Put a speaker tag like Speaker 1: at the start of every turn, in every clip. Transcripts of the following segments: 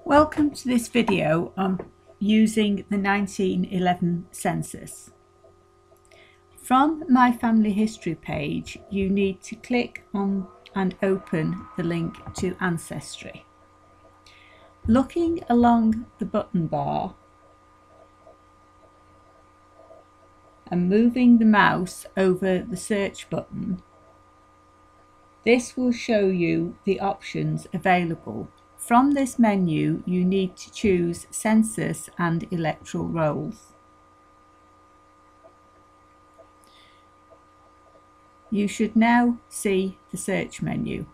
Speaker 1: Welcome to this video on using the 1911 census. From my family history page, you need to click on and open the link to Ancestry. Looking along the button bar and moving the mouse over the search button, this will show you the options available. From this menu, you need to choose Census and Electoral Rolls. You should now see the search menu.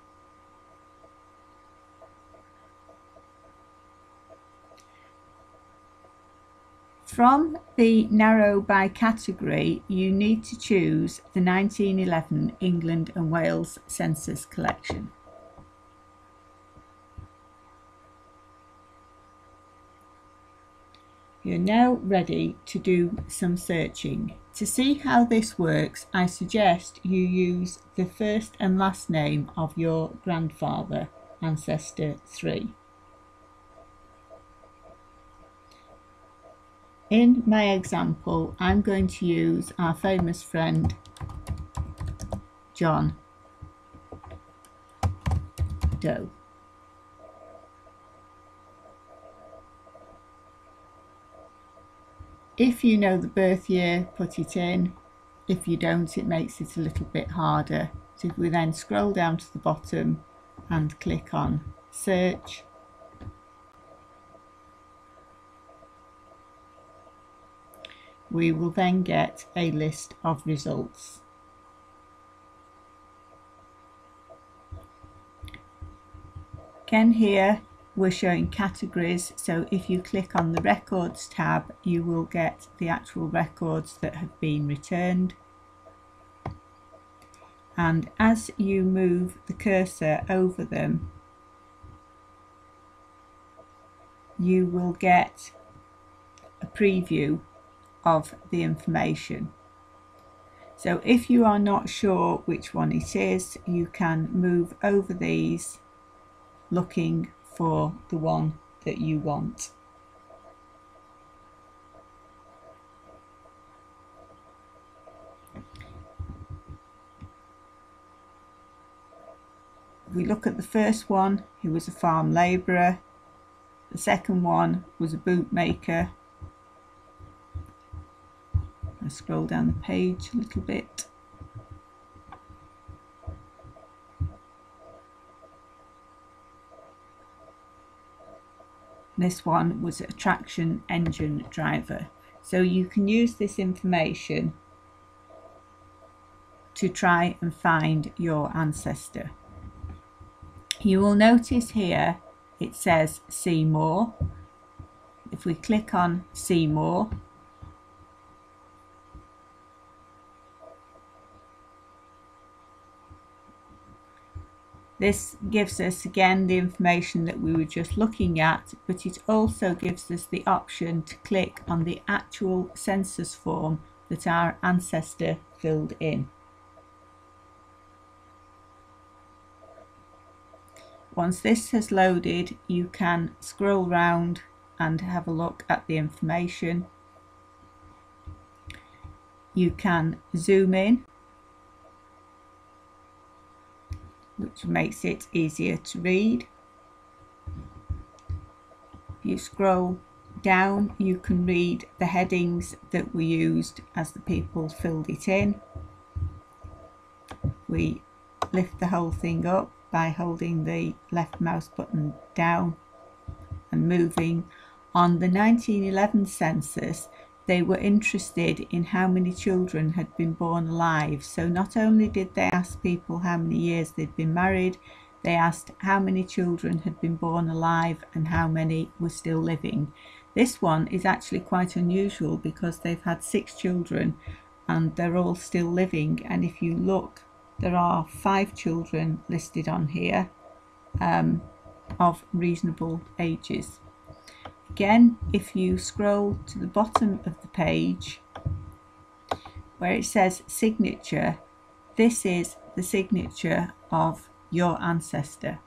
Speaker 1: From the narrow by category, you need to choose the 1911 England and Wales Census Collection. You're now ready to do some searching. To see how this works, I suggest you use the first and last name of your grandfather, Ancestor 3. In my example, I'm going to use our famous friend, John Doe. If you know the birth year, put it in. If you don't, it makes it a little bit harder. So if we then scroll down to the bottom and click on Search, we will then get a list of results. Again, here we're showing categories, so if you click on the Records tab, you will get the actual records that have been returned. And as you move the cursor over them, you will get a preview of the information. So if you are not sure which one it is, you can move over these looking for the one that you want. We look at the first one, he was a farm labourer. The second one was a bootmaker. I scroll down the page a little bit. This one was a traction engine driver. So you can use this information to try and find your ancestor. You will notice here it says See More. If we click on See More, this gives us again the information that we were just looking at, but it also gives us the option to click on the actual census form that our ancestor filled in. Once this has loaded, you can scroll round and have a look at the information. You can zoom in, which makes it easier to read. If you scroll down, you can read the headings that were used as the people filled it in. We lift the whole thing up by holding the left mouse button down and moving. On the 1911 census, they were interested in how many children had been born alive. So not only did they ask people how many years they'd been married, they asked how many children had been born alive and how many were still living. This one is actually quite unusual because they've had 6 children and they're all still living. And if you look, there are 5 children listed on here of reasonable ages. Again, if you scroll to the bottom of the page where it says signature, this is the signature of your ancestor.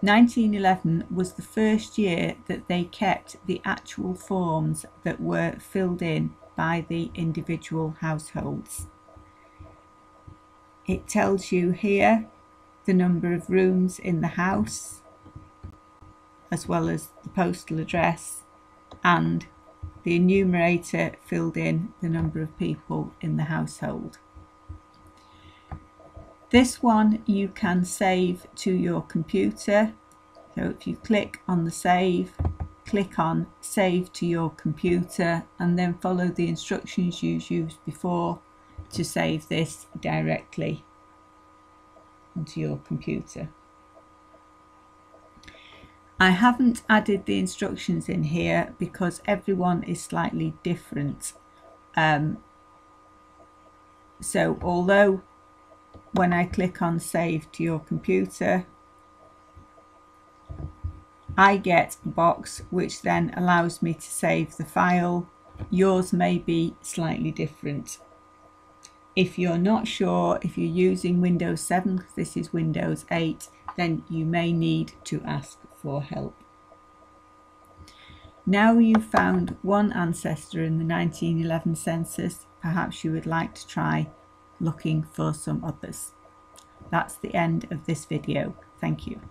Speaker 1: 1911 was the first year that they kept the actual forms that were filled in by the individual households. It tells you here the number of rooms in the house, as well as the postal address, and the enumerator filled in the number of people in the household. This one you can save to your computer. So if you click on the save, click on save to your computer, and then follow the instructions you used before to save this directly onto your computer. I haven't added the instructions in here because everyone is slightly different. So although when I click on save to your computer, I get a box which then allows me to save the file, yours may be slightly different. If you're not sure if you're using Windows 7, because this is Windows 8, then you may need to ask for help. Now you've found one ancestor in the 1911 census, perhaps you would like to try looking for some others. That's the end of this video. Thank you.